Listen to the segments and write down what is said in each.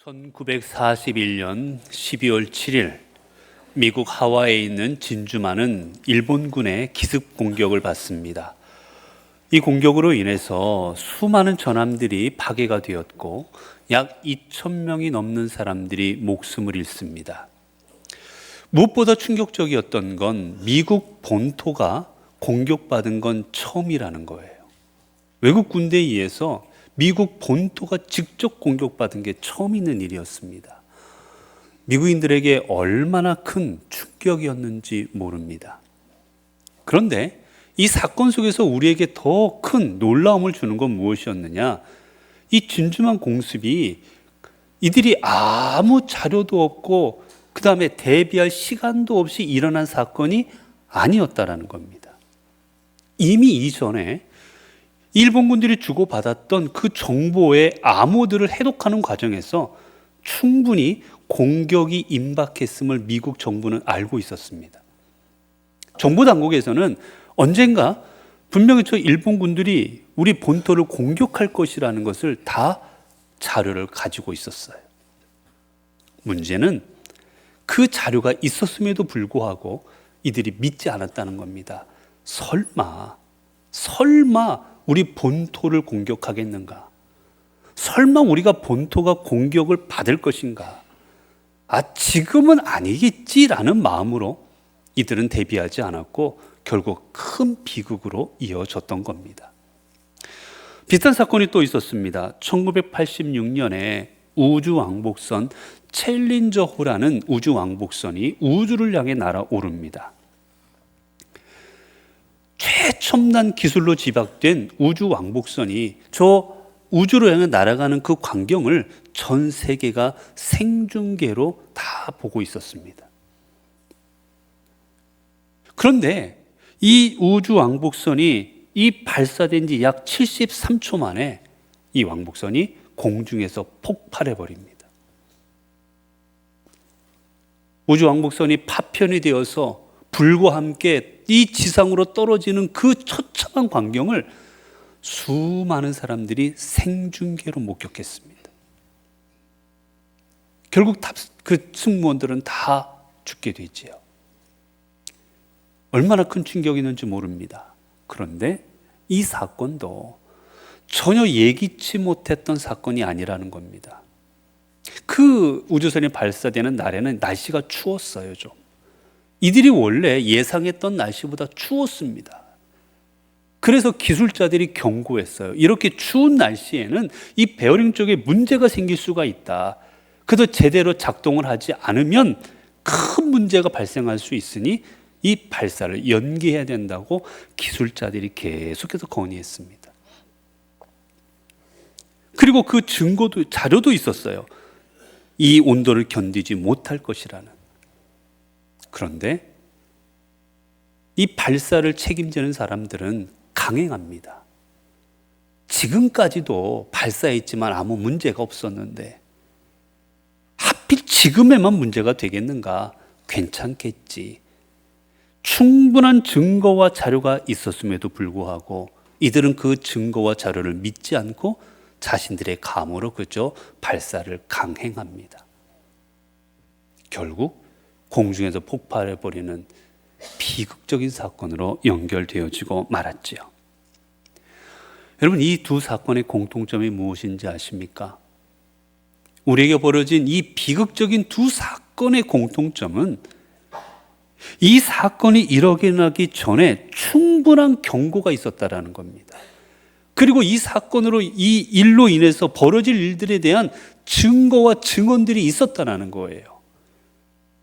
1941년 12월 7일 미국 하와이에 있는 진주만은 일본군의 기습 공격을 받습니다. 이 공격으로 인해서 수많은 전함들이 파괴가 되었고 약 2,000명이 넘는 사람들이 목숨을 잃습니다. 무엇보다 충격적이었던 건 미국 본토가 공격받은 건 처음이라는 거예요. 외국 군대에 의해서 미국 본토가 직접 공격받은 게 처음 있는 일이었습니다. 미국인들에게 얼마나 큰 충격이었는지 모릅니다. 그런데 이 사건 속에서 우리에게 더 큰 놀라움을 주는 건 무엇이었느냐? 이 진주만 공습이 이들이 아무 자료도 없고 그 다음에 대비할 시간도 없이 일어난 사건이 아니었다라는 겁니다. 이미 이전에 일본군들이 주고받았던 그 정보의 암호들을 해독하는 과정에서 충분히 공격이 임박했음을 미국 정부는 알고 있었습니다. 정보 당국에서는 언젠가 분명히 저 일본군들이 우리 본토를 공격할 것이라는 것을 다 자료를 가지고 있었어요. 문제는 그 자료가 있었음에도 불구하고 이들이 믿지 않았다는 겁니다. 설마 우리 본토를 공격하겠는가? 설마 우리가 본토가 공격을 받을 것인가? 지금은 아니겠지라는 마음으로 이들은 대비하지 않았고 결국 큰 비극으로 이어졌던 겁니다. 비슷한 사건이 또 있었습니다. 1986년에 우주왕복선 챌린저호라는 우주왕복선이 우주를 향해 날아오릅니다. 최첨단 기술로 집약된 우주왕복선이 저 우주로 향해 날아가는 그 광경을 전 세계가 생중계로 다 보고 있었습니다. 그런데 이 우주왕복선이 이 발사된 지 약 73초 만에 이 왕복선이 공중에서 폭발해 버립니다. 우주왕복선이 파편이 되어서 불과 함께 이 지상으로 떨어지는 그 처참한 광경을 수많은 사람들이 생중계로 목격했습니다. 결국 그 승무원들은 다 죽게 되지요. 얼마나 큰 충격이었는지 모릅니다. 그런데 이 사건도 전혀 예기치 못했던 사건이 아니라는 겁니다. 그 우주선이 발사되는 날에는 날씨가 추웠어요, 좀. 이들이 원래 예상했던 날씨보다 추웠습니다. 그래서 기술자들이 경고했어요. 이렇게 추운 날씨에는 이 베어링 쪽에 문제가 생길 수가 있다. 그래서 제대로 작동을 하지 않으면 큰 문제가 발생할 수 있으니 이 발사를 연기해야 된다고 기술자들이 계속해서 건의했습니다. 그리고 그 증거도, 자료도 있었어요. 이 온도를 견디지 못할 것이라는. 그런데 이 발사를 책임지는 사람들은 강행합니다. 지금까지도 발사했지만 아무 문제가 없었는데 하필 지금에만 문제가 되겠는가? 괜찮겠지. 충분한 증거와 자료가 있었음에도 불구하고 이들은 그 증거와 자료를 믿지 않고 자신들의 감으로 그저 발사를 강행합니다. 결국 공중에서 폭발해버리는 비극적인 사건으로 연결되어지고 말았지요. 여러분, 이 두 사건의 공통점이 무엇인지 아십니까? 우리에게 벌어진 이 비극적인 두 사건의 공통점은 이 사건이 일어나기 전에 충분한 경고가 있었다라는 겁니다. 그리고 이 사건으로 이 일로 인해서 벌어질 일들에 대한 증거와 증언들이 있었다는 거예요.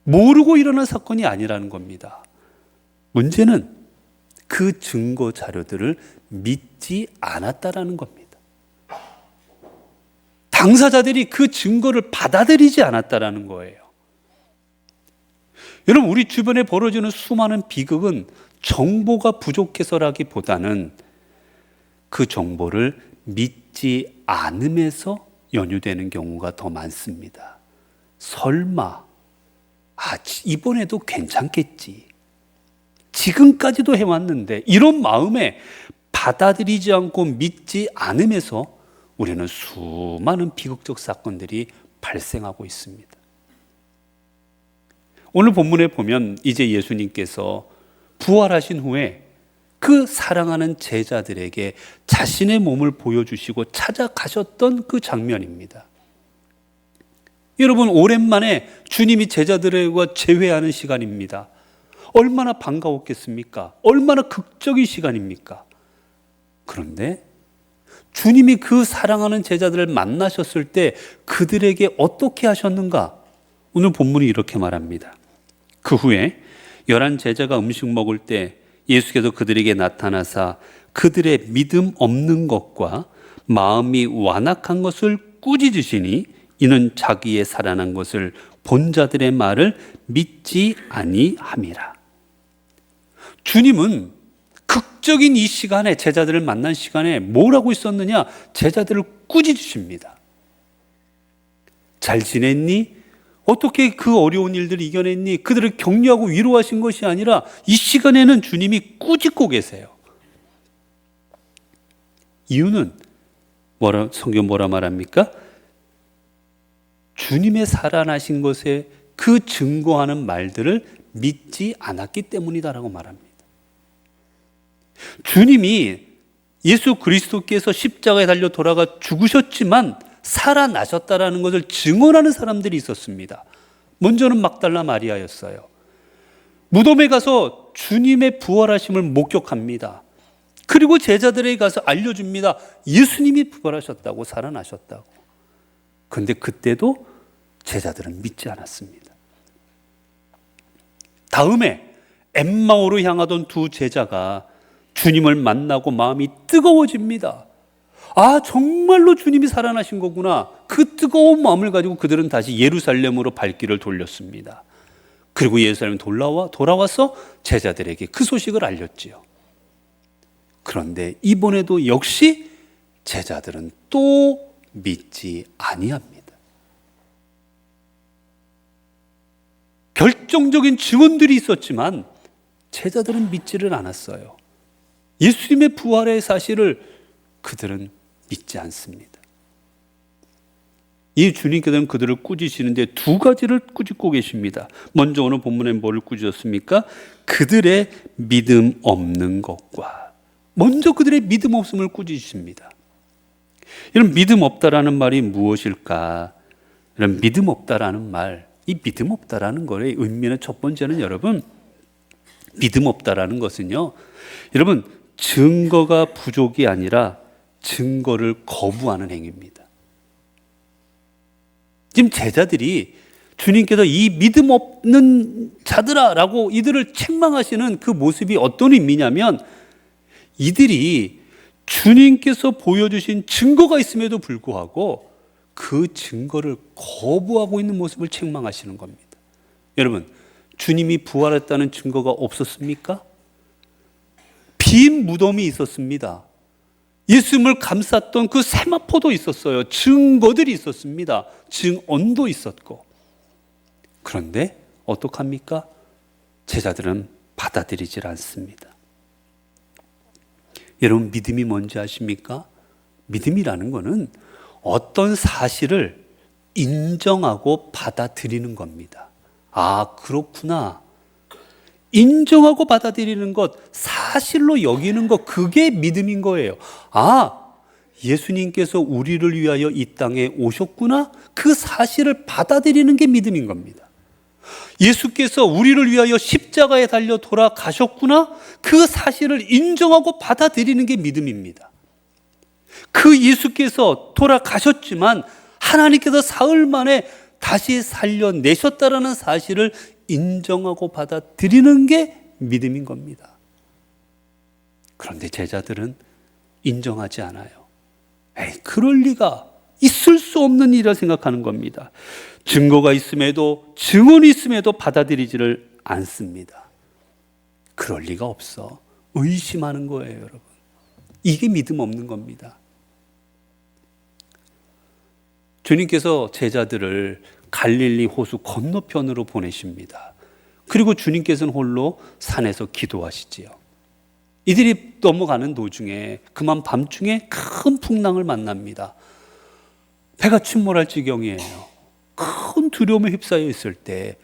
모르고 일어난 사건이 아니라는 겁니다. 문제는 그 증거 자료들을 믿지 않았다라는 겁니다. 당사자들이 그 증거를 받아들이지 않았다라는 거예요. 여러분, 우리 주변에 벌어지는 수많은 비극은 정보가 부족해서라기보다는 그 정보를 믿지 않음에서 연유되는 경우가 더 많습니다. 설마, 이번에도 괜찮겠지. 지금까지도 해왔는데, 이런 마음에 받아들이지 않고 믿지 않음에서 우리는 수많은 비극적 사건들이 발생하고 있습니다. 오늘 본문에 보면 이제 예수님께서 부활하신 후에 그 사랑하는 제자들에게 자신의 몸을 보여주시고 찾아가셨던 그 장면입니다. 여러분, 오랜만에 주님이 제자들과 재회하는 시간입니다. 얼마나 반가웠겠습니까? 얼마나 극적인 시간입니까? 그런데 주님이 그 사랑하는 제자들을 만나셨을 때 그들에게 어떻게 하셨는가? 오늘 본문이 이렇게 말합니다. 그 후에 11 제자가 음식 먹을 때 예수께서 그들에게 나타나사 그들의 믿음 없는 것과 마음이 완악한 것을 꾸짖으시니 이는 자기의 살아난 것을 본 자들의 말을 믿지 아니함이라. 주님은 극적인 이 시간에, 제자들을 만난 시간에 뭘 하고 있었느냐? 제자들을 꾸짖으십니다. 잘 지냈니? 어떻게 그 어려운 일들을 이겨냈니? 그들을 격려하고 위로하신 것이 아니라 이 시간에는 주님이 꾸짖고 계세요. 이유는 성경 뭐라 말합니까? 주님의 살아나신 것에 그 증거하는 말들을 믿지 않았기 때문이다라고 말합니다. 주님이 예수 그리스도께서 십자가에 달려 돌아가 죽으셨지만 살아나셨다라는 것을 증언하는 사람들이 있었습니다. 먼저는 막달라 마리아였어요. 무덤에 가서 주님의 부활하심을 목격합니다. 그리고 제자들에게 가서 알려줍니다. 예수님이 부활하셨다고, 살아나셨다고. 그런데 그때도 제자들은 믿지 않았습니다. 다음에 엠마오로 향하던 두 제자가 주님을 만나고 마음이 뜨거워집니다. 아, 정말로 주님이 살아나신 거구나. 그 뜨거운 마음을 가지고 그들은 다시 예루살렘으로 발길을 돌렸습니다. 그리고 예루살렘 돌아와서 제자들에게 그 소식을 알렸지요. 그런데 이번에도 역시 제자들은 또 믿지 아니합니다. 결정적인 증언들이 있었지만 제자들은 믿지를 않았어요. 예수님의 부활의 사실을 그들은 믿지 않습니다. 이 주님께서는 그들을 꾸짖으시는데 두 가지를 꾸짖고 계십니다. 먼저 오늘 본문에 뭐를 꾸짖었습니까? 그들의 믿음 없는 것과, 먼저 그들의 믿음 없음을 꾸짖으십니다. 이런 믿음 없다라는 말이 무엇일까? 이런 믿음 없다라는 말, 이 믿음 없다라는 거의 의미는 첫 번째는 여러분, 믿음 없다라는 것은요, 여러분, 증거가 부족이 아니라 증거를 거부하는 행위입니다. 지금 제자들이 주님께서 이 믿음 없는 자들아 라고 이들을 책망하시는 그 모습이 어떤 의미냐면, 이들이 주님께서 보여주신 증거가 있음에도 불구하고 그 증거를 거부하고 있는 모습을 책망하시는 겁니다. 여러분, 주님이 부활했다는 증거가 없었습니까? 빈 무덤이 있었습니다. 예수님을 감쌌던 그 세마포도 있었어요. 증거들이 있었습니다. 증언도 있었고. 그런데 어떡합니까? 제자들은 받아들이질 않습니다. 여러분, 믿음이 뭔지 아십니까? 믿음이라는 것은 어떤 사실을 인정하고 받아들이는 겁니다. 아, 그렇구나. 인정하고 받아들이는 것, 사실로 여기는 것, 그게 믿음인 거예요. 아, 예수님께서 우리를 위하여 이 땅에 오셨구나. 그 사실을 받아들이는 게 믿음인 겁니다. 예수께서 우리를 위하여 십자가에 달려 돌아가셨구나. 그 사실을 인정하고 받아들이는 게 믿음입니다. 그 예수께서 돌아가셨지만 하나님께서 사흘 만에 다시 살려내셨다라는 사실을 인정하고 받아들이는 게 믿음인 겁니다. 그런데 제자들은 인정하지 않아요. 에이, 그럴 리가, 있을 수 없는 일이라 생각하는 겁니다. 증거가 있음에도, 증언이 있음에도 받아들이지를 않습니다. 그럴 리가 없어. 의심하는 거예요, 여러분. 이게 믿음 없는 겁니다. 주님께서 제자들을 갈릴리 호수 건너편으로 보내십니다. 그리고 주님께서는 홀로 산에서 기도하시지요. 이들이 넘어가는 도중에 그만 밤중에 큰 풍랑을 만납니다. 배가 침몰할 지경이에요. 큰 두려움에 휩싸여 있을 때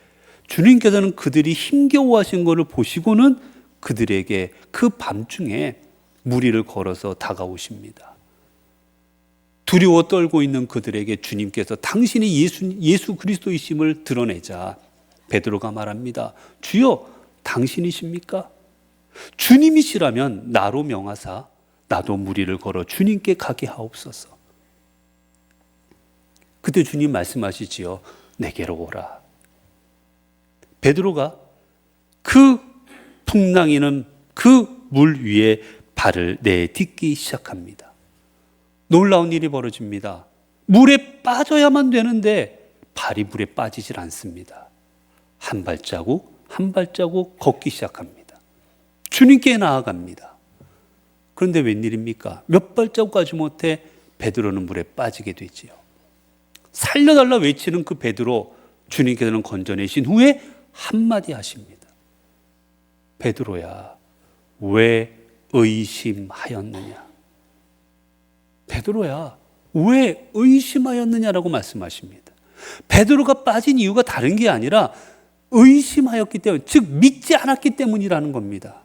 주님께서는 그들이 힘겨워하신 것을 보시고는 그들에게 그 밤중에 무리를 걸어서 다가오십니다. 두려워 떨고 있는 그들에게 주님께서 당신이 예수 그리스도이심을 드러내자 베드로가 말합니다. 주여, 당신이십니까? 주님이시라면 나로 명하사 나도 무리를 걸어 주님께 가게 하옵소서. 그때 주님 말씀하시지요. 내게로 오라. 베드로가 그 풍랑이는 그 물 위에 발을 내딛기 시작합니다. 놀라운 일이 벌어집니다. 물에 빠져야만 되는데 발이 물에 빠지질 않습니다. 한 발자국 한 발자국 걷기 시작합니다. 주님께 나아갑니다. 그런데 웬일입니까? 몇 발자국 가지 못해 베드로는 물에 빠지게 되지요. 살려달라 외치는 그 베드로, 주님께서는 건져내신 후에 한마디 하십니다. 베드로야, 왜 의심하였느냐? 베드로야, 왜 의심하였느냐라고 말씀하십니다. 베드로가 빠진 이유가 다른 게 아니라 의심하였기 때문, 즉 믿지 않았기 때문이라는 겁니다.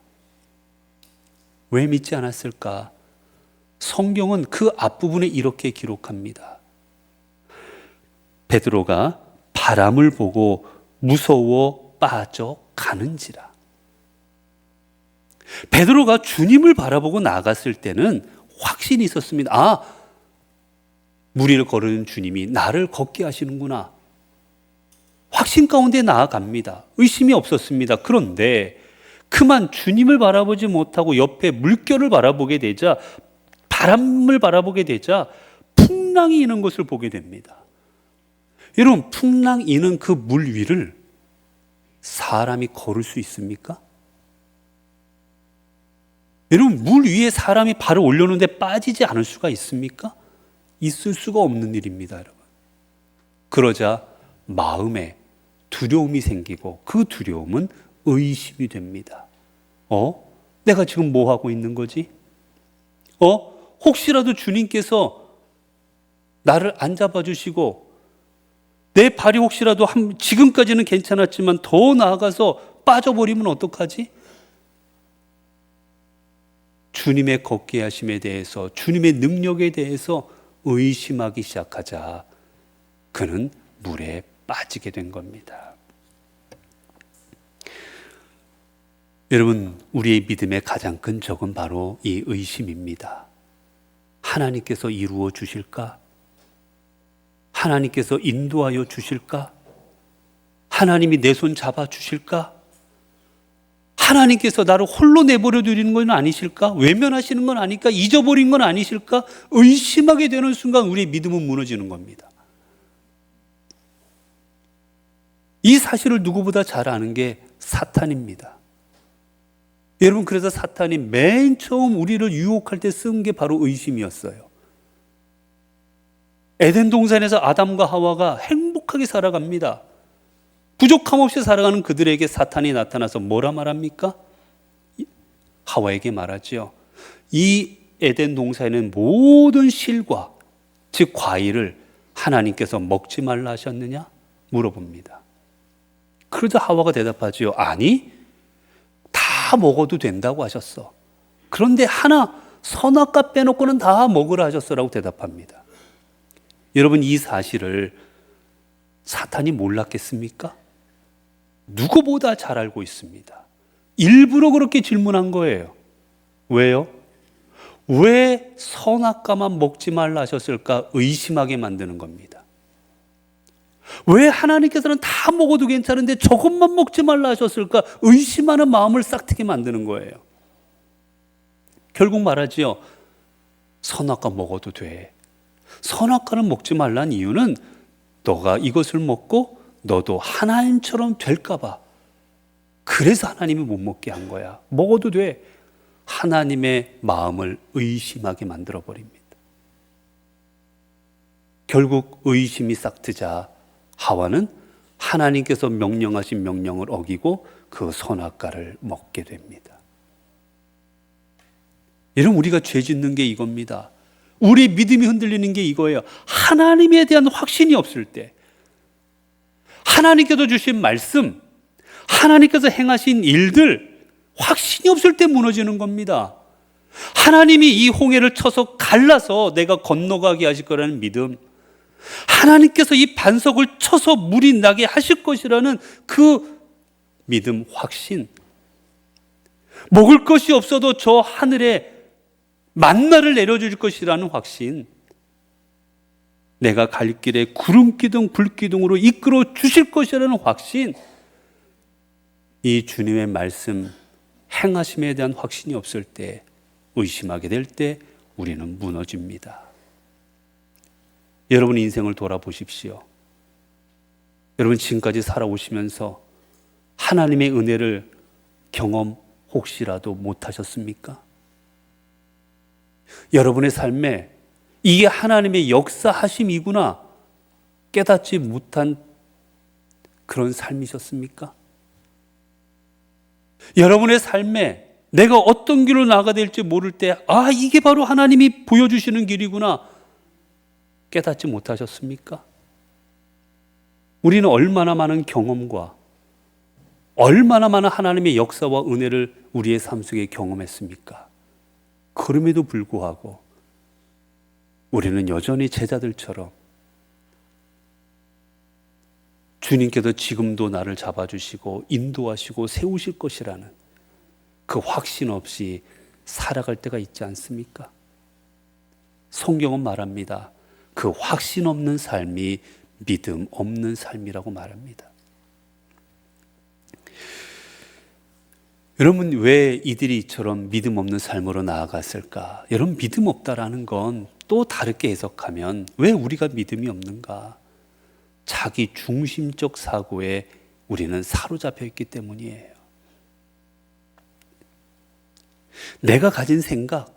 왜 믿지 않았을까? 성경은 그 앞부분에 이렇게 기록합니다. 베드로가 바람을 보고 무서워 빠져가는지라. 베드로가 주님을 바라보고 나갔을 때는 확신이 있었습니다. 무리를 거르는 주님이 나를 걷게 하시는구나. 확신 가운데 나아갑니다. 의심이 없었습니다. 그런데 그만 주님을 바라보지 못하고 옆에 물결을 바라보게 되자, 바람을 바라보게 되자 풍랑이 이는 것을 보게 됩니다. 여러분, 풍랑 이는 그 물 위를 사람이 걸을 수 있습니까? 여러분, 물 위에 사람이 발을 올려놓는데 빠지지 않을 수가 있습니까? 있을 수가 없는 일입니다, 여러분. 그러자 마음에 두려움이 생기고 그 두려움은 의심이 됩니다. 내가 지금 뭐 하고 있는 거지? 혹시라도 주님께서 나를 안 잡아주시고 내 발이 혹시라도 지금까지는 괜찮았지만 더 나아가서 빠져버리면 어떡하지? 주님의 걷게 하심에 대해서, 주님의 능력에 대해서 의심하기 시작하자 그는 물에 빠지게 된 겁니다. 여러분, 우리의 믿음의 가장 큰 적은 바로 이 의심입니다. 하나님께서 이루어 주실까? 하나님께서 인도하여 주실까? 하나님이 내 손 잡아 주실까? 하나님께서 나를 홀로 내버려 두리는 건 아니실까? 외면하시는 건 아닐까? 잊어버린 건 아니실까? 의심하게 되는 순간 우리의 믿음은 무너지는 겁니다. 이 사실을 누구보다 잘 아는 게 사탄입니다. 여러분, 그래서 사탄이 맨 처음 우리를 유혹할 때 쓴 게 바로 의심이었어요. 에덴 동산에서 아담과 하와가 행복하게 살아갑니다. 부족함 없이 살아가는 그들에게 사탄이 나타나서 뭐라 말합니까? 하와에게 말하지요. 이 에덴 동산에는 모든 실과, 즉 과일을 하나님께서 먹지 말라 하셨느냐? 물어봅니다. 그러자 하와가 대답하지요. 아니, 다 먹어도 된다고 하셨어. 그런데 하나, 선악과 빼놓고는 다 먹으라 하셨어라고 대답합니다. 여러분, 이 사실을 사탄이 몰랐겠습니까? 누구보다 잘 알고 있습니다. 일부러 그렇게 질문한 거예요. 왜요? 왜 선악과만 먹지 말라 하셨을까? 의심하게 만드는 겁니다. 왜 하나님께서는 다 먹어도 괜찮은데 저것만 먹지 말라 하셨을까? 의심하는 마음을 싹트게 만드는 거예요. 결국 말하지요. 선악과 먹어도 돼. 선악과는 먹지 말라는 이유는 너가 이것을 먹고 너도 하나님처럼 될까 봐. 그래서 하나님이 못 먹게 한 거야. 먹어도 돼. 하나님의 마음을 의심하게 만들어 버립니다. 결국 의심이 싹트자 하와는 하나님께서 명령하신 명령을 어기고 그 선악과를 먹게 됩니다. 여러분, 우리가 죄 짓는 게 이겁니다. 우리 믿음이 흔들리는 게 이거예요. 하나님에 대한 확신이 없을 때, 하나님께서 주신 말씀, 하나님께서 행하신 일들, 확신이 없을 때 무너지는 겁니다. 하나님이 이 홍해를 쳐서 갈라서 내가 건너가게 하실 거라는 믿음, 하나님께서 이 반석을 쳐서 물이 나게 하실 것이라는 그 믿음, 확신, 먹을 것이 없어도 저 하늘에 만나를 내려줄 것이라는 확신, 내가 갈 길에 구름기둥 불기둥으로 이끌어 주실 것이라는 확신, 이 주님의 말씀 행하심에 대한 확신이 없을 때, 의심하게 될 때 우리는 무너집니다. 여러분 인생을 돌아보십시오. 여러분 지금까지 살아오시면서 하나님의 은혜를 경험 혹시라도 못하셨습니까? 여러분의 삶에 이게 하나님의 역사하심이구나 깨닫지 못한 그런 삶이셨습니까? 여러분의 삶에 내가 어떤 길로 나아가야 될지 모를 때, 아, 이게 바로 하나님이 보여주시는 길이구나 깨닫지 못하셨습니까? 우리는 얼마나 많은 경험과 얼마나 많은 하나님의 역사와 은혜를 우리의 삶 속에 경험했습니까? 그럼에도 불구하고 우리는 여전히 제자들처럼 주님께서 지금도 나를 잡아주시고 인도하시고 세우실 것이라는 그 확신 없이 살아갈 때가 있지 않습니까? 성경은 말합니다. 그 확신 없는 삶이 믿음 없는 삶이라고 말합니다. 여러분 왜 이들이 이처럼 믿음 없는 삶으로 나아갔을까? 여러분 믿음 없다라는 건 또 다르게 해석하면 왜 우리가 믿음이 없는가? 자기 중심적 사고에 우리는 사로잡혀 있기 때문이에요. 내가 가진 생각,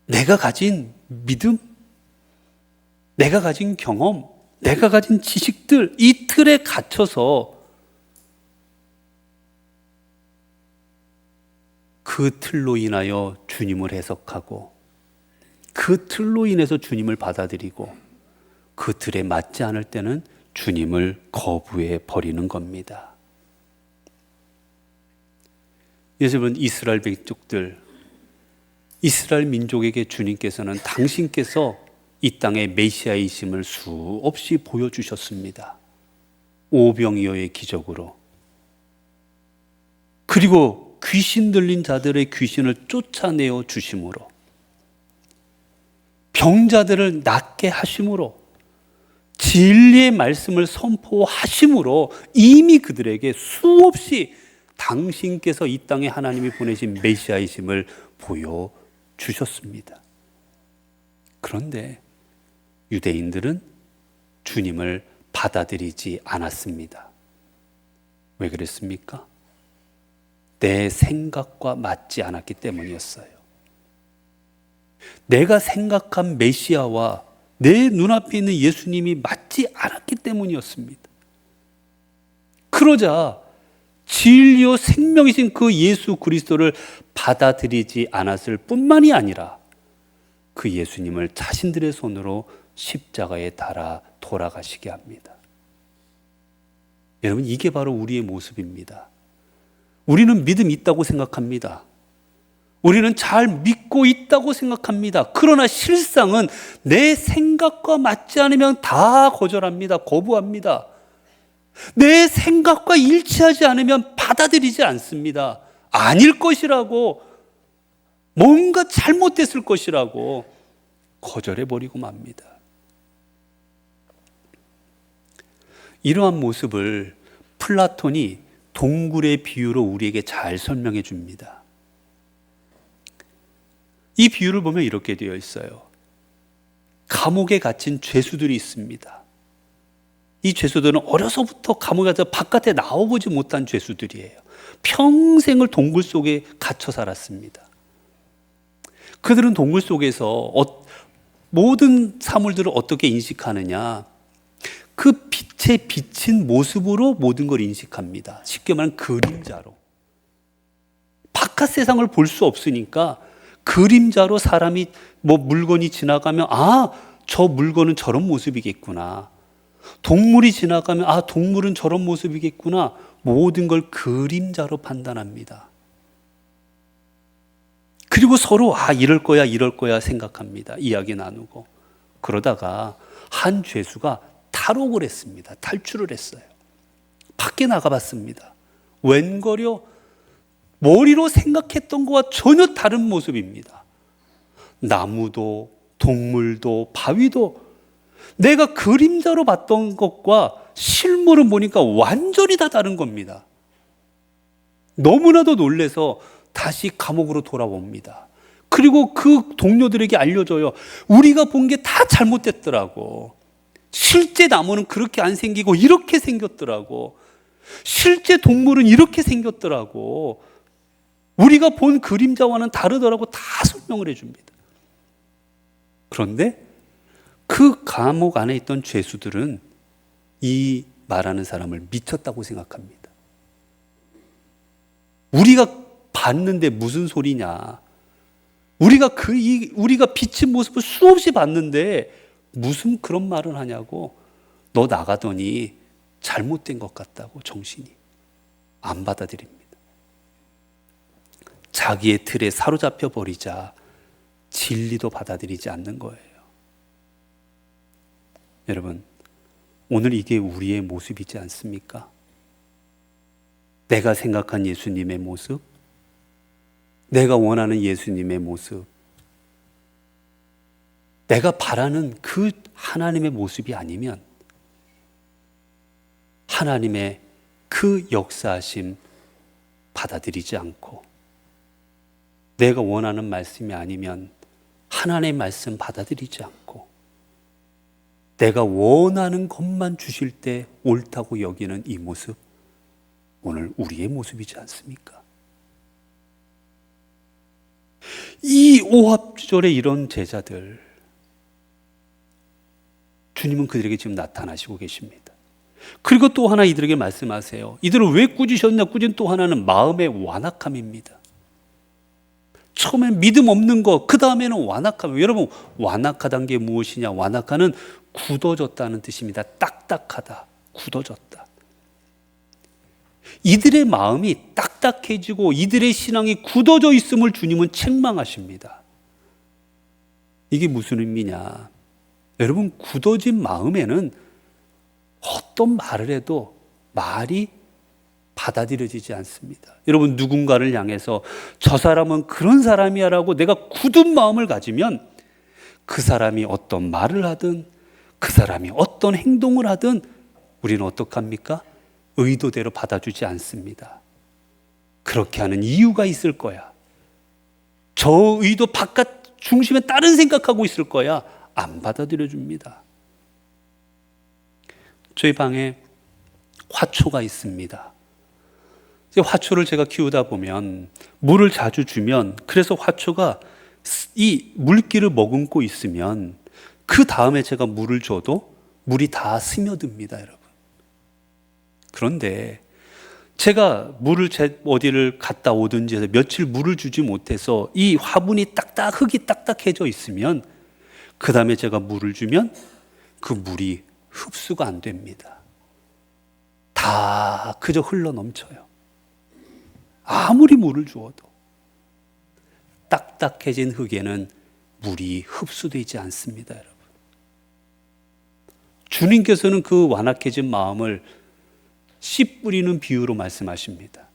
내가 가진 믿음, 내가 가진 경험, 내가 가진 지식들, 이 틀에 갇혀서 그 틀로 인하여 주님을 해석하고 그 틀로 인해서 주님을 받아들이고 그 틀에 맞지 않을 때는 주님을 거부해 버리는 겁니다. 여러분 이스라엘 백족들, 이스라엘 민족에게 주님께서는 당신께서 이 땅의 메시아이심을 수없이 보여주셨습니다. 오병이어의 기적으로. 그리고 귀신 들린 자들의 귀신을 쫓아내어 주심으로, 병자들을 낫게 하심으로, 진리의 말씀을 선포하심으로 이미 그들에게 수없이 당신께서 이 땅에 하나님이 보내신 메시아이심을 보여주셨습니다. 그런데 유대인들은 주님을 받아들이지 않았습니다. 왜 그랬습니까? 내 생각과 맞지 않았기 때문이었어요. 내가 생각한 메시아와 내 눈앞에 있는 예수님이 맞지 않았기 때문이었습니다. 그러자 진리요 생명이신 그 예수 그리스도를 받아들이지 않았을 뿐만이 아니라 그 예수님을 자신들의 손으로 십자가에 달아 돌아가시게 합니다. 여러분 이게 바로 우리의 모습입니다. 우리는 믿음이 있다고 생각합니다. 우리는 잘 믿고 있다고 생각합니다. 그러나 실상은 내 생각과 맞지 않으면 다 거절합니다. 거부합니다. 내 생각과 일치하지 않으면 받아들이지 않습니다. 아닐 것이라고, 뭔가 잘못됐을 것이라고 거절해버리고 맙니다. 이러한 모습을 플라톤이 동굴의 비유로 우리에게 잘 설명해 줍니다. 이 비유를 보면 이렇게 되어 있어요. 감옥에 갇힌 죄수들이 있습니다. 이 죄수들은 어려서부터 감옥에 갇혀 바깥에 나와보지 못한 죄수들이에요. 평생을 동굴 속에 갇혀 살았습니다. 그들은 동굴 속에서 모든 사물들을 어떻게 인식하느냐, 그 빛에 비친 모습으로 모든 걸 인식합니다. 쉽게 말하면 그림자로. 바깥 세상을 볼 수 없으니까 그림자로 사람이 물건이 지나가면 아, 저 물건은 저런 모습이겠구나. 동물이 지나가면 아, 동물은 저런 모습이겠구나. 모든 걸 그림자로 판단합니다. 그리고 서로 아, 이럴 거야 생각합니다. 이야기 나누고. 그러다가 한 죄수가 탈옥을 했습니다. 탈출을 했어요. 밖에 나가봤습니다. 웬거려 머리로 생각했던 것과 전혀 다른 모습입니다. 나무도 동물도 바위도 내가 그림자로 봤던 것과 실물을 보니까 완전히 다 다른 겁니다. 너무나도 놀라서 다시 감옥으로 돌아옵니다. 그리고 그 동료들에게 알려줘요. 우리가 본 게 다 잘못됐더라고. 실제 나무는 그렇게 안 생기고 이렇게 생겼더라고. 실제 동물은 이렇게 생겼더라고. 우리가 본 그림자와는 다르더라고. 다 설명을 해줍니다. 그런데 그 감옥 안에 있던 죄수들은 이 말하는 사람을 미쳤다고 생각합니다. 우리가 봤는데 무슨 소리냐. 우리가 비친 모습을 수없이 봤는데 무슨 그런 말을 하냐고. 너 나가더니 잘못된 것 같다고. 정신이 안 받아들입니다. 자기의 틀에 사로잡혀 버리자 진리도 받아들이지 않는 거예요. 여러분, 오늘 이게 우리의 모습이지 않습니까? 내가 생각한 예수님의 모습, 내가 원하는 예수님의 모습, 내가 바라는 그 하나님의 모습이 아니면 하나님의 그 역사하심 받아들이지 않고, 내가 원하는 말씀이 아니면 하나님의 말씀 받아들이지 않고, 내가 원하는 것만 주실 때 옳다고 여기는 이 모습, 오늘 우리의 모습이지 않습니까? 이 오합지졸의 이런 제자들, 주님은 그들에게 지금 나타나시고 계십니다. 그리고 또 하나 이들에게 말씀하세요. 이들을 왜 꾸짖으셨냐? 꾸짖은 또 하나는 마음의 완악함입니다. 처음엔 믿음 없는 것, 그 다음에는 완악함. 여러분, 완악하다는 게 무엇이냐? 완악하는 굳어졌다는 뜻입니다. 딱딱하다, 굳어졌다. 이들의 마음이 딱딱해지고 이들의 신앙이 굳어져 있음을 주님은 책망하십니다. 이게 무슨 의미냐? 여러분, 굳어진 마음에는 어떤 말을 해도 말이 받아들여지지 않습니다. 여러분, 누군가를 향해서 저 사람은 그런 사람이야 라고 내가 굳은 마음을 가지면 그 사람이 어떤 말을 하든 그 사람이 어떤 행동을 하든 우리는 어떡합니까? 의도대로 받아주지 않습니다. 그렇게 하는 이유가 있을 거야. 저 의도 바깥 중심에 다른 생각하고 있을 거야. 안 받아들여 줍니다. 저희 방에 화초가 있습니다. 화초를 제가 키우다 보면 물을 자주 주면, 그래서 화초가 이 물기를 머금고 있으면 그 다음에 제가 물을 줘도 물이 다 스며듭니다, 여러분. 그런데 제가 물을 어디를 갔다 오든지 해서 며칠 물을 주지 못해서 이 화분이 흙이 딱딱해져 있으면 그 다음에 제가 물을 주면 그 물이 흡수가 안 됩니다. 다 그저 흘러 넘쳐요. 아무리 물을 주어도 딱딱해진 흙에는 물이 흡수되지 않습니다, 여러분. 주님께서는 그 완악해진 마음을 씨 뿌리는 비유로 말씀하십니다.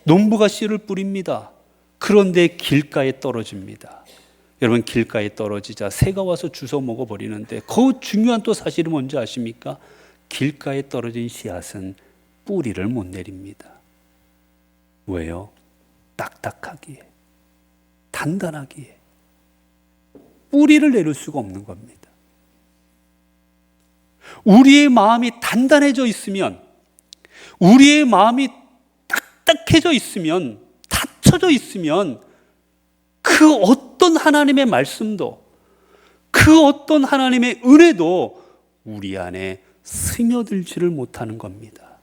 농부가 씨를 뿌립니다. 그런데 길가에 떨어집니다. 여러분, 길가에 떨어지자 새가 와서 주워 먹어버리는데, 그 중요한 또 사실이 뭔지 아십니까? 길가에 떨어진 씨앗은 뿌리를 못 내립니다. 왜요? 딱딱하기에, 단단하기에 뿌리를 내릴 수가 없는 겁니다. 우리의 마음이 단단해져 있으면, 우리의 마음이 딱딱해져 있으면, 닫혀져 있으면 그 어떤 하나님의 말씀도, 그 어떤 하나님의 은혜도 우리 안에 스며들지를 못하는 겁니다.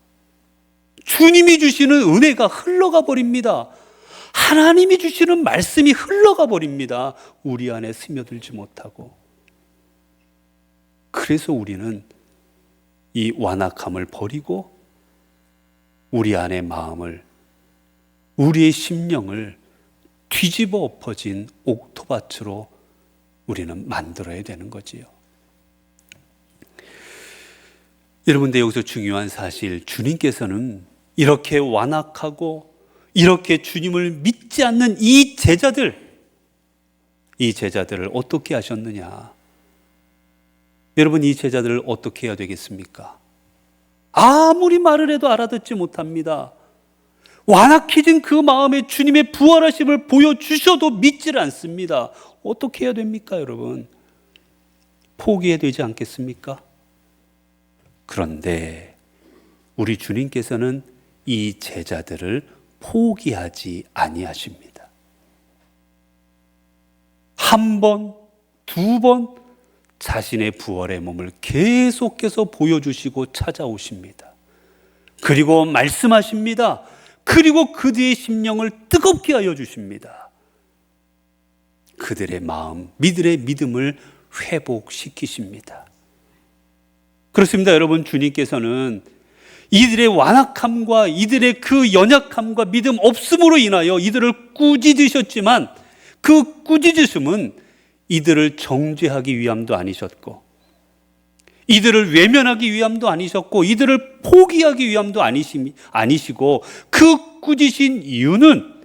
주님이 주시는 은혜가 흘러가 버립니다. 하나님이 주시는 말씀이 흘러가 버립니다. 우리 안에 스며들지 못하고. 그래서 우리는 이 완악함을 버리고 우리 안의 마음을, 우리의 심령을 뒤집어 엎어진 옥토밭으로 우리는 만들어야 되는 거지요. 여러분들, 여기서 중요한 사실, 주님께서는 이렇게 완악하고 이렇게 주님을 믿지 않는 이 제자들을 어떻게 하셨느냐? 여러분, 이 제자들을 어떻게 해야 되겠습니까? 아무리 말을 해도 알아듣지 못합니다. 완악해진 그 마음에 주님의 부활하심을 보여주셔도 믿지를 않습니다. 어떻게 해야 됩니까, 여러분? 포기해야 되지 않겠습니까? 그런데 우리 주님께서는 이 제자들을 포기하지 아니하십니다. 한 번, 두 번 자신의 부활의 몸을 계속해서 보여주시고 찾아오십니다. 그리고 말씀하십니다. 그리고 그들의 심령을 뜨겁게 하여 주십니다. 그들의 마음, 이들의 믿음을 회복시키십니다. 그렇습니다. 여러분, 주님께서는 이들의 완악함과 이들의 그 연약함과 믿음 없음으로 인하여 이들을 꾸짖으셨지만, 그 꾸짖으심은 이들을 정죄하기 위함도 아니셨고, 이들을 외면하기 위함도 아니셨고, 이들을 포기하기 위함도 아니시고, 그 꾸짖으신 이유는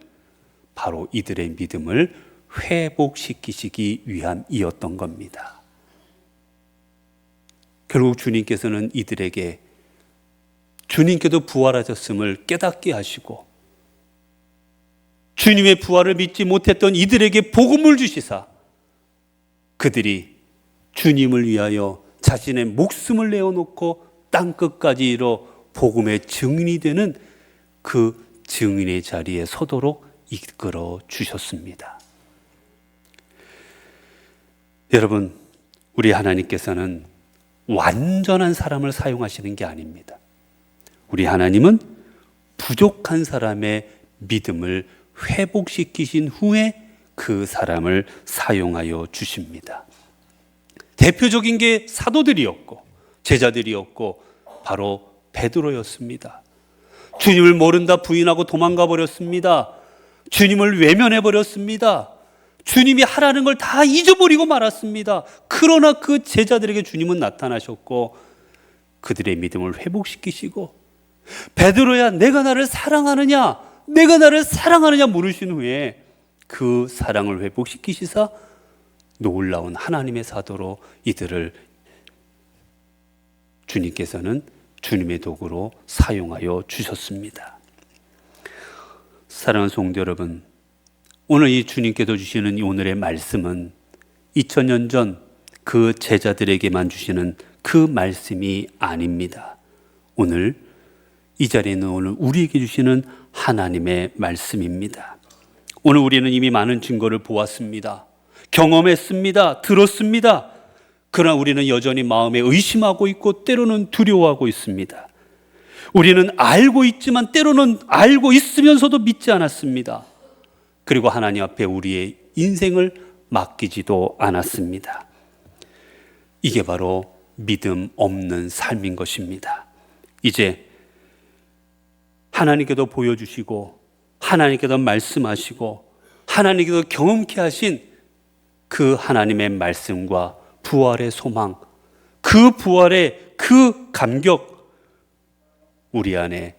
바로 이들의 믿음을 회복시키시기 위함이었던 겁니다. 결국 주님께서는 이들에게 주님께도 부활하셨음을 깨닫게 하시고, 주님의 부활을 믿지 못했던 이들에게 복음을 주시사 그들이 주님을 위하여 자신의 목숨을 내어놓고 땅끝까지 이뤄 복음의 증인이 되는 그 증인의 자리에 서도록 이끌어 주셨습니다. 여러분, 우리 하나님께서는 완전한 사람을 사용하시는 게 아닙니다. 우리 하나님은 부족한 사람의 믿음을 회복시키신 후에 그 사람을 사용하여 주십니다. 대표적인 게 사도들이었고 제자들이었고 바로 베드로였습니다. 주님을 모른다 부인하고 도망가 버렸습니다. 주님을 외면해 버렸습니다. 주님이 하라는 걸 다 잊어버리고 말았습니다. 그러나 그 제자들에게 주님은 나타나셨고 그들의 믿음을 회복시키시고, 베드로야, 내가 나를 사랑하느냐, 내가 나를 사랑하느냐 물으신 후에 그 사랑을 회복시키시사 놀라운 하나님의 사도로 이들을 주님께서는 주님의 도구로 사용하여 주셨습니다. 사랑하는 성도 여러분, 오늘 이 주님께서 주시는 이 오늘의 말씀은 2000년 전 그 제자들에게만 주시는 그 말씀이 아닙니다. 오늘 이 자리에는 오늘 우리에게 주시는 하나님의 말씀입니다. 오늘 우리는 이미 많은 증거를 보았습니다. 경험했습니다. 들었습니다. 그러나 우리는 여전히 마음에 의심하고 있고 때로는 두려워하고 있습니다. 우리는 알고 있지만 때로는 알고 있으면서도 믿지 않았습니다. 그리고 하나님 앞에 우리의 인생을 맡기지도 않았습니다. 이게 바로 믿음 없는 삶인 것입니다. 이제 하나님께도 보여주시고 하나님께도 말씀하시고 하나님께도 경험케 하신 그 하나님의 말씀과 부활의 소망, 그 부활의 그 감격 우리 안에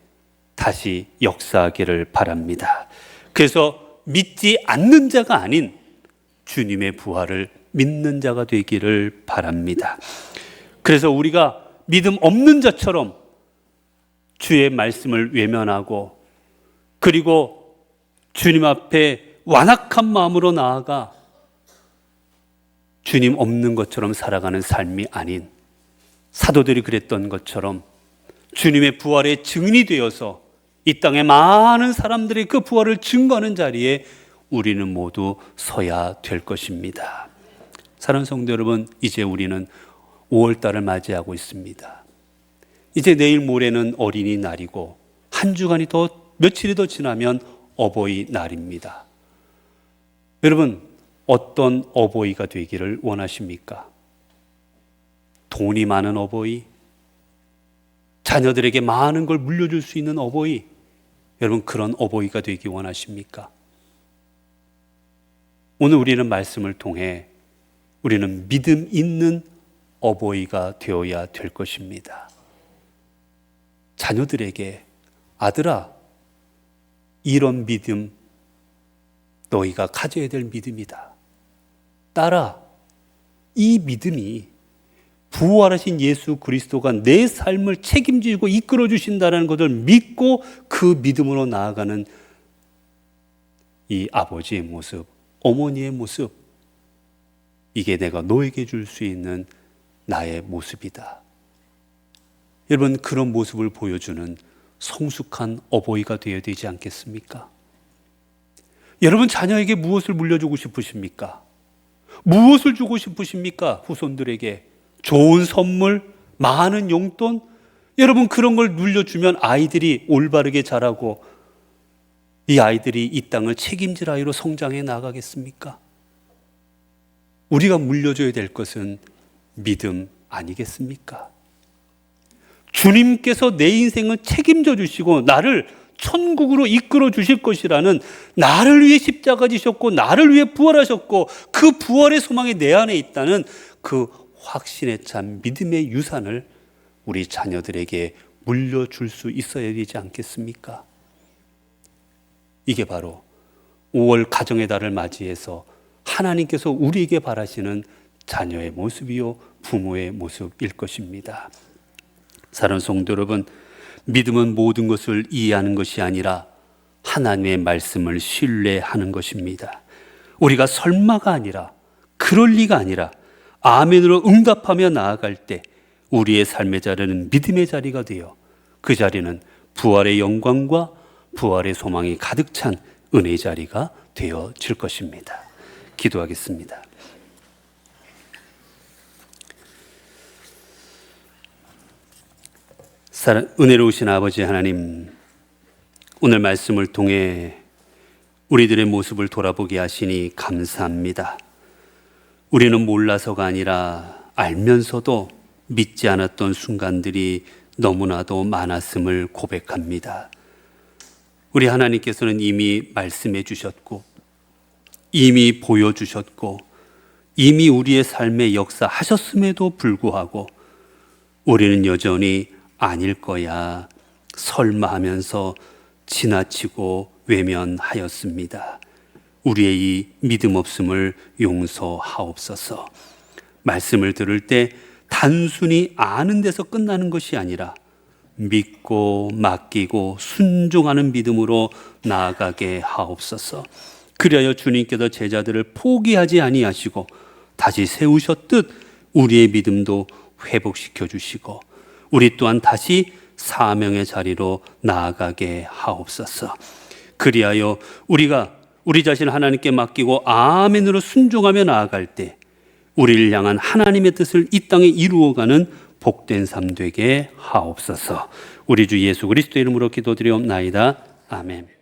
다시 역사하기를 바랍니다. 그래서 믿지 않는 자가 아닌 주님의 부활을 믿는 자가 되기를 바랍니다. 그래서 우리가 믿음 없는 자처럼 주의 말씀을 외면하고 그리고 주님 앞에 완악한 마음으로 나아가 주님 없는 것처럼 살아가는 삶이 아닌, 사도들이 그랬던 것처럼 주님의 부활의 증인이 되어서 이 땅의 많은 사람들이 그 부활을 증거하는 자리에 우리는 모두 서야 될 것입니다. 사랑하는 성도 여러분, 이제 우리는 5월달을 맞이하고 있습니다. 이제 내일 모레는 어린이날이고 한 주간이 더 며칠이 더 지나면 어버이날입니다. 여러분, 어떤 어버이가 되기를 원하십니까? 돈이 많은 어버이, 자녀들에게 많은 걸 물려줄 수 있는 어버이, 여러분 그런 어버이가 되기 원하십니까? 오늘 우리는 말씀을 통해 우리는 믿음 있는 어버이가 되어야 될 것입니다. 자녀들에게 아들아, 이런 믿음 너희가 가져야 될 믿음이다. 딸아, 이 믿음이 부활하신 예수 그리스도가 내 삶을 책임지고 이끌어 주신다는 것을 믿고 그 믿음으로 나아가는 이 아버지의 모습, 어머니의 모습, 이게 내가 너에게 줄 수 있는 나의 모습이다. 여러분, 그런 모습을 보여주는 성숙한 어버이가 되어야 되지 않겠습니까? 여러분, 자녀에게 무엇을 물려주고 싶으십니까? 무엇을 주고 싶으십니까? 후손들에게 좋은 선물, 많은 용돈, 여러분 그런 걸 물려주면 아이들이 올바르게 자라고 이 아이들이 이 땅을 책임질 아이로 성장해 나가겠습니까? 우리가 물려줘야 될 것은 믿음 아니겠습니까? 주님께서 내 인생을 책임져 주시고 나를 천국으로 이끌어 주실 것이라는, 나를 위해 십자가 지셨고 나를 위해 부활하셨고 그 부활의 소망이 내 안에 있다는 그 확신에 찬 믿음의 유산을 우리 자녀들에게 물려줄 수 있어야 되지 않겠습니까? 이게 바로 5월 가정의 달을 맞이해서 하나님께서 우리에게 바라시는 자녀의 모습이요 부모의 모습일 것입니다. 사랑하는 성도 여러분, 믿음은 모든 것을 이해하는 것이 아니라 하나님의 말씀을 신뢰하는 것입니다. 우리가 설마가 아니라, 그럴 리가 아니라 아멘으로 응답하며 나아갈 때 우리의 삶의 자리는 믿음의 자리가 되어 그 자리는 부활의 영광과 부활의 소망이 가득 찬 은혜의 자리가 되어질 것입니다. 기도하겠습니다. 은혜로우신 아버지 하나님, 오늘 말씀을 통해 우리들의 모습을 돌아보게 하시니 감사합니다. 우리는 몰라서가 아니라 알면서도 믿지 않았던 순간들이 너무나도 많았음을 고백합니다. 우리 하나님께서는 이미 말씀해 주셨고 이미 보여주셨고 이미 우리의 삶에 역사하셨음에도 불구하고 우리는 여전히 아닐 거야, 설마 하면서 지나치고 외면하였습니다. 우리의 이 믿음 없음을 용서하옵소서. 말씀을 들을 때 단순히 아는 데서 끝나는 것이 아니라 믿고 맡기고 순종하는 믿음으로 나아가게 하옵소서. 그리하여 주님께서 제자들을 포기하지 아니하시고 다시 세우셨듯 우리의 믿음도 회복시켜 주시고 우리 또한 다시 사명의 자리로 나아가게 하옵소서. 그리하여 우리가 우리 자신을 하나님께 맡기고 아멘으로 순종하며 나아갈 때 우리를 향한 하나님의 뜻을 이 땅에 이루어가는 복된 삶 되게 하옵소서. 우리 주 예수 그리스도 이름으로 기도드리옵나이다. 아멘.